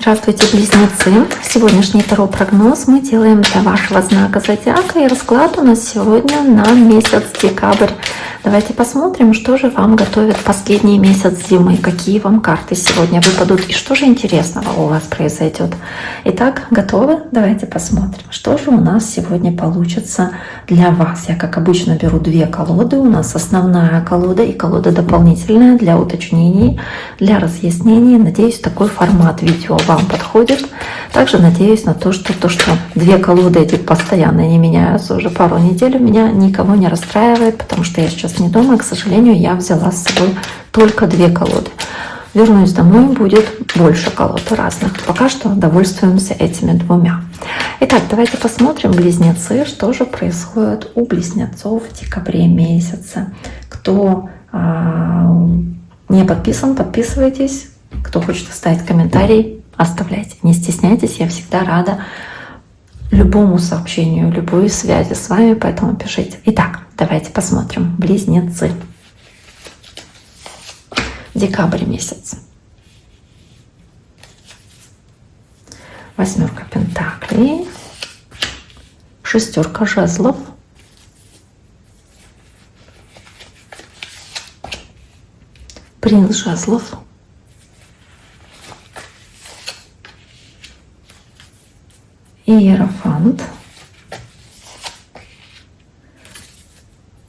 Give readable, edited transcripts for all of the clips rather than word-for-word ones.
Здравствуйте, близнецы! Сегодняшний второй прогноз мы делаем для вашего знака зодиака, и расклад у нас сегодня на месяц декабрь. Давайте посмотрим, что же вам готовит последний месяц зимы, какие вам карты сегодня выпадут и что же интересного у вас произойдет. Итак, готовы? Давайте посмотрим, что же у нас сегодня получится для вас. Я, как обычно, беру две колоды. У нас основная колода и колода дополнительная для уточнений, для разъяснений. Надеюсь, такой формат видео вам подходит. Также надеюсь на то, что две колоды эти постоянно не меняются уже пару недель, у меня никого не расстраивает, потому что я сейчас не дома, и, к сожалению, я взяла с собой только две колоды. Вернусь домой, будет больше колод разных. Пока что довольствуемся этими двумя. Итак, давайте посмотрим, близнецы, что же происходит у близнецов в декабре месяце. Кто не подписан, подписывайтесь. Кто хочет оставить комментарий, оставляйте. Не стесняйтесь, я всегда рада любому сообщению, любой связи с вами, поэтому пишите. Итак, давайте посмотрим. Близнецы. Декабрь месяц. Восьмерка пентаклей. Шестерка жезлов. Принц жезлов. Иерофант.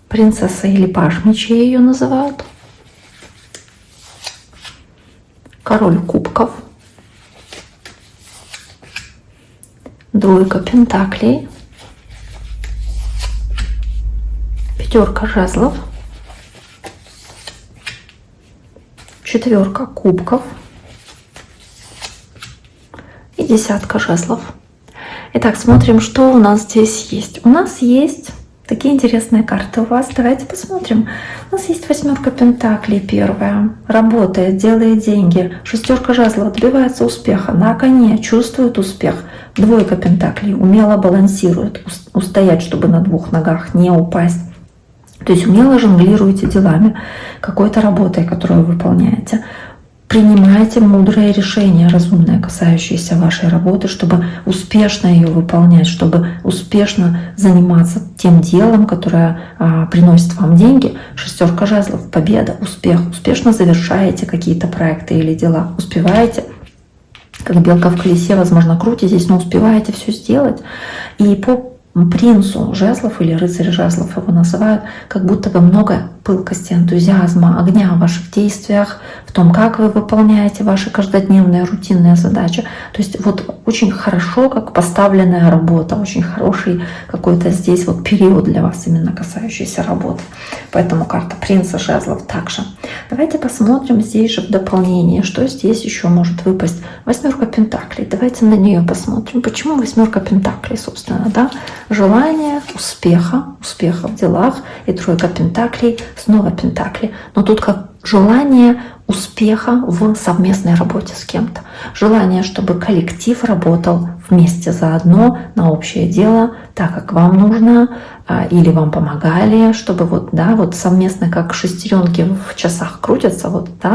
Принцесса или паж мечей ее называют. Король кубков. Двойка пентаклей. Пятерка жезлов. Четверка кубков. И десятка жезлов. Итак, смотрим, что у нас здесь есть. У нас есть такие интересные карты у вас. Давайте посмотрим. У нас есть восьмерка пентаклей первая. Работает, делает деньги. Шестерка жезлов, добивается успеха. На коне, чувствует успех. Двойка пентаклей, умело балансирует. Устоять, чтобы на двух ногах не упасть. То есть умело жонглируете делами, какой-то работой, которую вы выполняете. Принимайте мудрые решения, разумные, касающиеся вашей работы, чтобы успешно ее выполнять, чтобы успешно заниматься тем делом, которое приносит вам деньги. Шестерка жезлов, победа, успех. Успешно завершаете какие-то проекты или дела. Успеваете, как белка в колесе, возможно, крутитесь, но успеваете все сделать. И по принцу жезлов или рыцарь жезлов его называют, как будто бы много пылкости, энтузиазма, огня в ваших действиях, в том, как вы выполняете ваши каждодневные рутинные задачи. То есть вот очень хорошо, как поставленная работа, очень хороший какой-то здесь вот период для вас, именно касающийся работы. Поэтому карта принца жезлов также. Давайте посмотрим здесь же в дополнение, что здесь еще может выпасть. Восьмерка пентаклей. Давайте на нее посмотрим. Почему восьмерка пентаклей, собственно, да? Желание успеха в делах, и тройка пентаклей, снова пентакли. Но тут как желание успеха в совместной работе с кем-то. Желание, чтобы коллектив работал вместе заодно на общее дело, так как вам нужно, или вам помогали, чтобы вот совместно, как шестеренки в часах крутятся,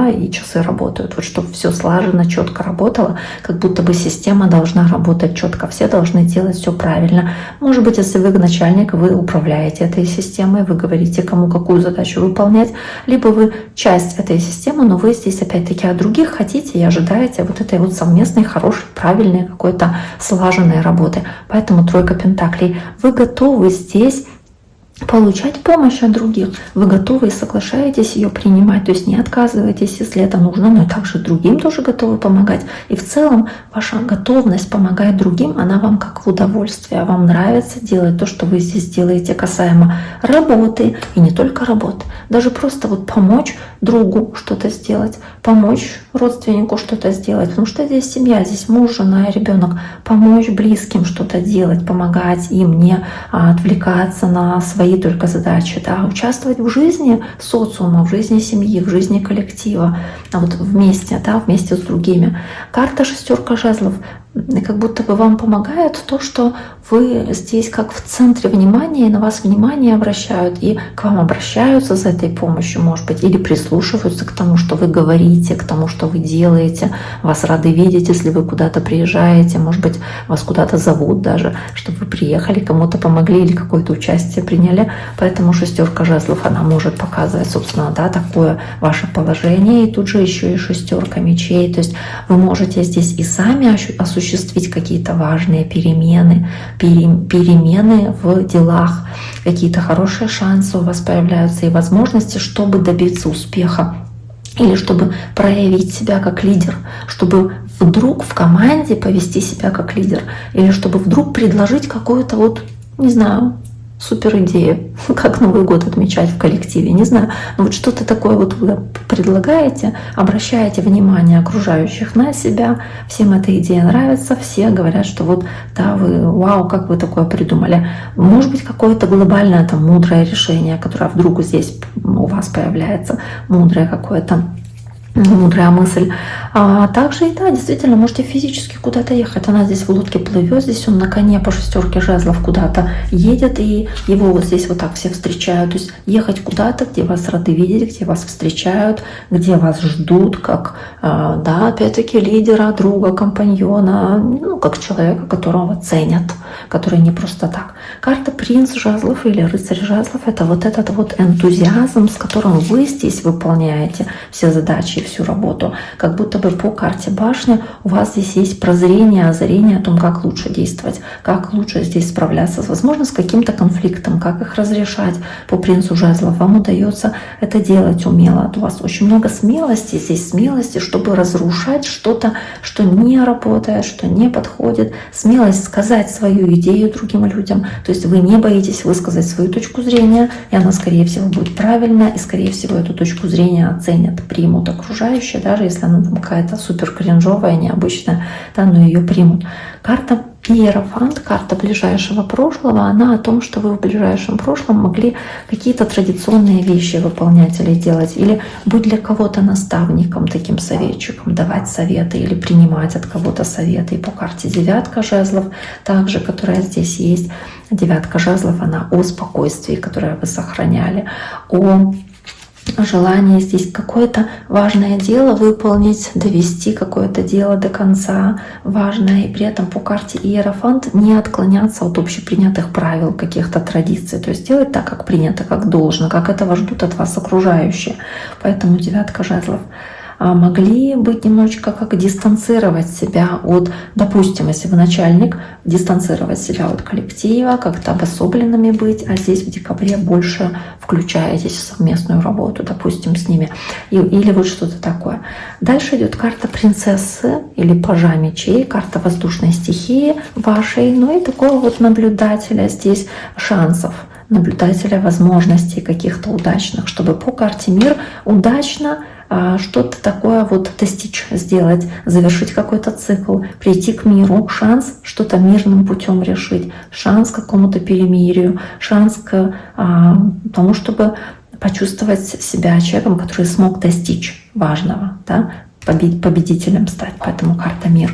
и часы работают, чтобы все слаженно, четко работало, как будто бы система должна работать четко, все должны делать все правильно. Может быть, если вы начальник, вы управляете этой системой, вы говорите, кому какую задачу выполнять, либо вы часть этой системы, но вы здесь опять-таки от других хотите и ожидаете вот этой вот совместной, хорошей, правильной, какой-то слаженной работы. Поэтому тройка пентаклей. Вы готовы здесь получать помощь от других. Вы готовы и соглашаетесь ее принимать, то есть не отказываетесь, если это нужно, но и также другим тоже готовы помогать. И в целом ваша готовность помогать другим, она вам как в удовольствие. Вам нравится делать то, что вы здесь делаете касаемо работы, и не только работы. Даже просто помочь другу что-то сделать, помочь родственнику что-то сделать, потому что здесь семья, здесь муж, жена и ребенок. Помочь близким что-то делать, помогать им, не отвлекаться на свои только задачи, участвовать в жизни социума, в жизни семьи, в жизни коллектива, вместе с другими. Карта шестерка жезлов. как будто бы вам помогает то, что вы здесь как в центре внимания, и на вас внимание обращают, и к вам обращаются за этой помощью, может быть, или прислушиваются к тому, что вы говорите, к тому, что вы делаете. Вас рады видеть, если вы куда-то приезжаете, может быть, вас куда-то зовут даже, чтобы вы приехали, кому-то помогли или какое-то участие приняли. Поэтому шестерка жезлов, она может показывать, собственно, да, такое ваше положение. И тут же еще и шестерка мечей. То есть вы можете здесь и сами осуществить какие-то важные перемены в делах, какие-то хорошие шансы у вас появляются и возможности, чтобы добиться успеха или чтобы проявить себя как лидер, чтобы вдруг в команде повести себя как лидер, или чтобы вдруг предложить какую-то вот, не знаю, супер идею, как Новый год отмечать в коллективе, не знаю, но вот что-то такое вот вы предлагаете, обращаете внимание окружающих на себя, всем эта идея нравится, все говорят, что вот, да, вы, вау, как вы такое придумали. Может быть, какое-то глобальное, там, мудрое решение, которое вдруг здесь у вас появляется, мудрое какое-то, мудрая мысль. А также, и да, действительно, можете физически куда-то ехать. Она здесь в лодке плывет, здесь он на коне по шестерке жезлов куда-то едет, и его вот здесь вот так все встречают. То есть ехать куда-то, где вас рады видеть, где вас встречают, где вас ждут, как, да, опять-таки, лидера, друга, компаньона, ну, как человека, которого ценят, который не просто так. Карта принц жезлов или рыцарь жезлов — это вот этот вот энтузиазм, с которым вы здесь выполняете все задачи, всю работу. Как будто бы по карте башни у вас здесь есть прозрение, озарение о том, как лучше действовать, как лучше здесь справляться, возможно, с каким-то конфликтом, как их разрешать. По принцу жезлов вам удается это делать умело. У вас очень много смелости, здесь смелости, чтобы разрушать что-то, что не работает, что не подходит. Смелость сказать свою идею другим людям. То есть вы не боитесь высказать свою точку зрения, и она, скорее всего, будет правильна, и, скорее всего, эту точку зрения оценят, примут окружающие, даже если она там какая-то супер кринжовая, необычная, да, но ее примут. Карта Иерофант, карта ближайшего прошлого, она о том, что вы в ближайшем прошлом могли какие-то традиционные вещи выполнять или делать, или быть для кого-то наставником, таким советчиком, давать советы или принимать от кого-то советы. И по карте девятка жезлов, также, которая здесь есть, девятка жезлов, она о спокойствии, которое вы сохраняли, о желание здесь какое-то важное дело выполнить, довести какое-то дело до конца важное, и при этом по карте Иерофант не отклоняться от общепринятых правил, каких-то традиций, то есть делать так, как принято, как должно, как этого ждут от вас окружающие. Поэтому девятка жезлов. Могли быть немножечко как дистанцировать себя от, допустим, если вы начальник, дистанцировать себя от коллектива, как-то обособленными быть, а здесь в декабре больше включаетесь в совместную работу, допустим, с ними, или вот что-то такое. Дальше идет карта принцессы или пажа мечей, карта воздушной стихии вашей, ну и такого вот наблюдателя здесь шансов, наблюдателя возможностей каких-то удачных, чтобы по карте мир удачно что-то такое вот достичь, сделать, завершить какой-то цикл, прийти к миру, шанс что-то мирным путем решить, шанс к какому-то перемирию, шанс к тому, чтобы почувствовать себя человеком, который смог достичь важного, да, победителем стать. Поэтому карта мир.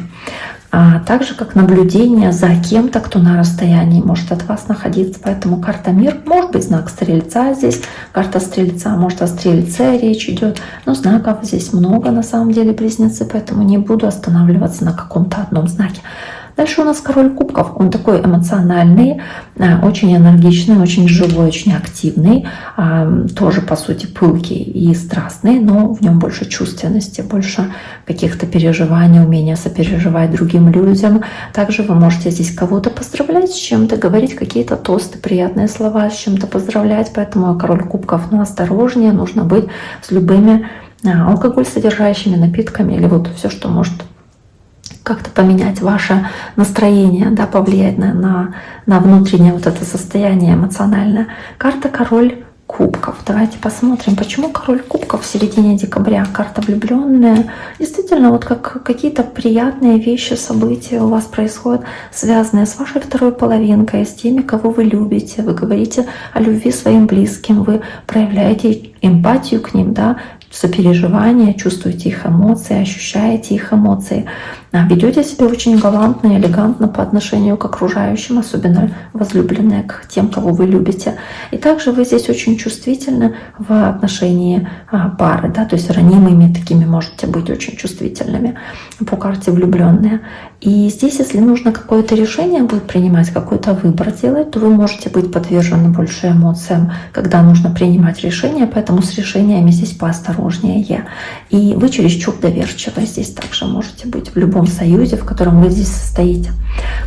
А также как наблюдение за кем-то, кто на расстоянии может от вас находиться. Поэтому карта мир, может быть знак стрельца здесь, карта стрельца, может о стрельце речь идет, но знаков здесь много на самом деле, близнецы, поэтому не буду останавливаться на каком-то одном знаке. Дальше у нас король кубков. Он такой эмоциональный, очень энергичный, очень живой, очень активный, тоже по сути пылкий и страстный, но в нем больше чувственности, больше каких-то переживаний, умения сопереживать другим людям. Также вы можете здесь кого-то поздравлять с чем-то, говорить какие-то тосты, приятные слова, с чем-то поздравлять. Поэтому король кубков, но осторожнее, нужно быть с любыми алкоголь содержащими напитками или вот все, что может как-то поменять ваше настроение, да, повлиять на внутреннее вот это состояние эмоциональное. Карта король кубков. Давайте посмотрим, почему король кубков в середине декабря. Карта влюбленная. Действительно, вот как какие-то приятные вещи, события у вас происходят, связанные с вашей второй половинкой, с теми, кого вы любите. Вы говорите о любви своим близким, вы проявляете эмпатию к ним, да, сопереживание, чувствуете их эмоции, ощущаете их эмоции, ведете себя очень галантно и элегантно по отношению к окружающим, особенно возлюбленные, к тем, кого вы любите. И также вы здесь очень чувствительны в отношении пары, да, то есть ранимыми такими можете быть, очень чувствительными по карте влюбленные. И здесь, если нужно какое-то решение будет принимать, какой-то выбор делать, то вы можете быть подвержены больше эмоциям, когда нужно принимать решения, поэтому с решениями здесь поосторожнее. И вы чересчур доверчивы здесь также можете быть в любом союзе, в котором вы здесь состоите.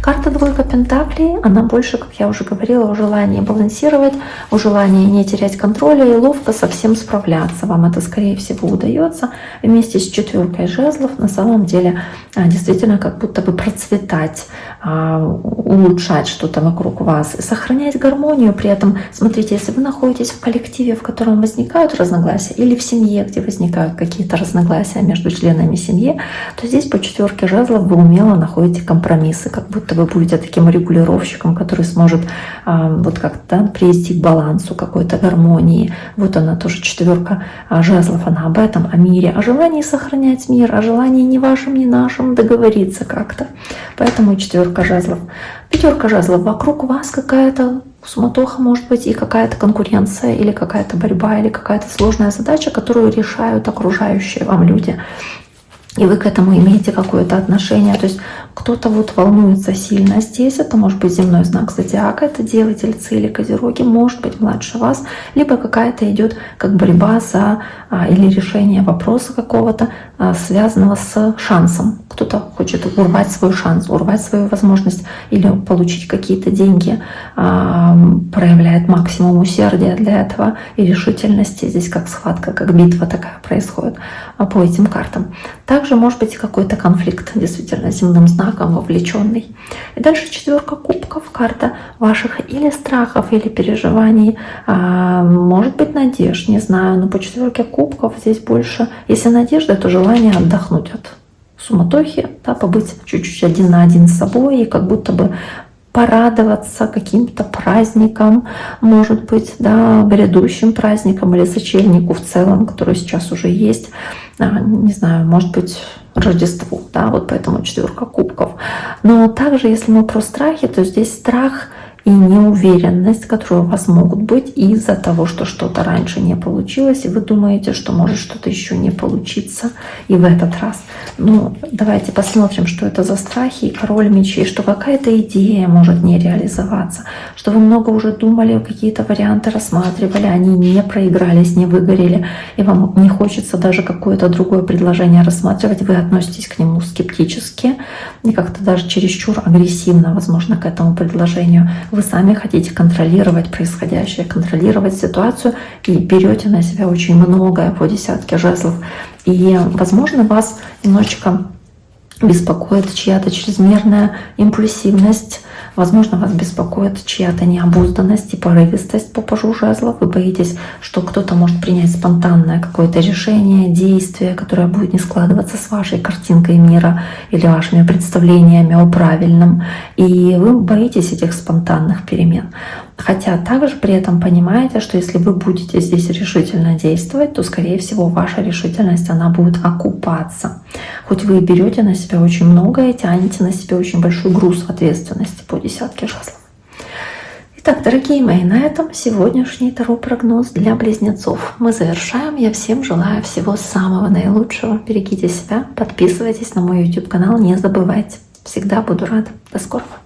Карта двойка пентаклей, она больше, как я уже говорила, о желании балансировать, о желании не терять контроля и ловко со всем справляться. Вам это, скорее всего, удается. Вместе с четверкой жезлов на самом деле действительно как будто бы процветать, улучшать что-то вокруг вас и сохранять гармонию. При этом, смотрите, если вы находитесь в коллективе, в котором возникают разногласия, или в семье, где возникают какие-то разногласия между членами семьи, то здесь по четверке жезлов вы умело находите компромиссы, как будто вы будете таким регулировщиком, который сможет вот как-то привести к балансу, какой-то гармонии. Вот она тоже четверка жезлов, она об этом, о мире, о желании сохранять мир, о желании ни вашим, ни нашим договориться как-то. Поэтому четверка жезлов. Пятерка жезлов. Вокруг вас какая-то суматоха, может быть, и какая-то конкуренция, или какая-то борьба, или какая-то сложная задача, которую решают окружающие вам люди. И вы к этому имеете какое-то отношение. То есть кто-то вот волнуется сильно здесь, это может быть земной знак зодиака, это девы, тельцы или козероги, может быть младше вас, либо какая-то идет как борьба за или решение вопроса какого-то, связанного с шансом. Кто-то хочет урвать свой шанс, урвать свою возможность или получить какие-то деньги, проявляет максимум усердия для этого и решительности. Здесь как схватка, как битва такая происходит по этим картам. Также может быть какой-то конфликт действительно земным знаком вовлеченный. И дальше четверка кубков, карта ваших или страхов, или переживаний, может быть надежд, не знаю, но по четверке кубков здесь больше, если надежда, то желание отдохнуть от суматохи, да, побыть чуть-чуть один на один с собой и как будто бы порадоваться каким-то праздникам, может быть, да, грядущим праздникам или сочельнику в целом, который сейчас уже есть, не знаю, может быть, Рождеству, да, вот поэтому четверка кубков. Но также, если мы про страхи, то здесь страх и неуверенность, которые у вас могут быть из-за того, что что-то раньше не получилось, и вы думаете, что может что-то еще не получиться и в этот раз. Ну, давайте посмотрим, что это за страхи и король мечей, что какая-то идея может не реализоваться, что вы много уже думали, какие-то варианты рассматривали, они не проигрались, не выгорели, и вам не хочется даже какое-то другое предложение рассматривать, вы относитесь к нему скептически и как-то даже чересчур агрессивно, возможно, к этому предложению. Вы сами хотите контролировать происходящее, контролировать ситуацию и берете на себя очень многое по десятке жезлов. И, возможно, вас немножечко беспокоит чья-то чрезмерная импульсивность, возможно, вас беспокоит чья-то необузданность и порывистость по пажу жезлов. Вы боитесь, что кто-то может принять спонтанное какое-то решение, действие, которое будет не складываться с вашей картинкой мира или вашими представлениями о правильном. И вы боитесь этих спонтанных перемен. Хотя также при этом понимаете, что если вы будете здесь решительно действовать, то, скорее всего, ваша решительность, она будет окупаться. Хоть вы и берете на себя очень многое, тянете на себя очень большой груз ответственности по десятке жезлов. Итак, дорогие мои, на этом сегодняшний таро-прогноз для близнецов мы завершаем. Я всем желаю всего самого наилучшего. Берегите себя, подписывайтесь на мой YouTube-канал, не забывайте. Всегда буду рада. До скорого.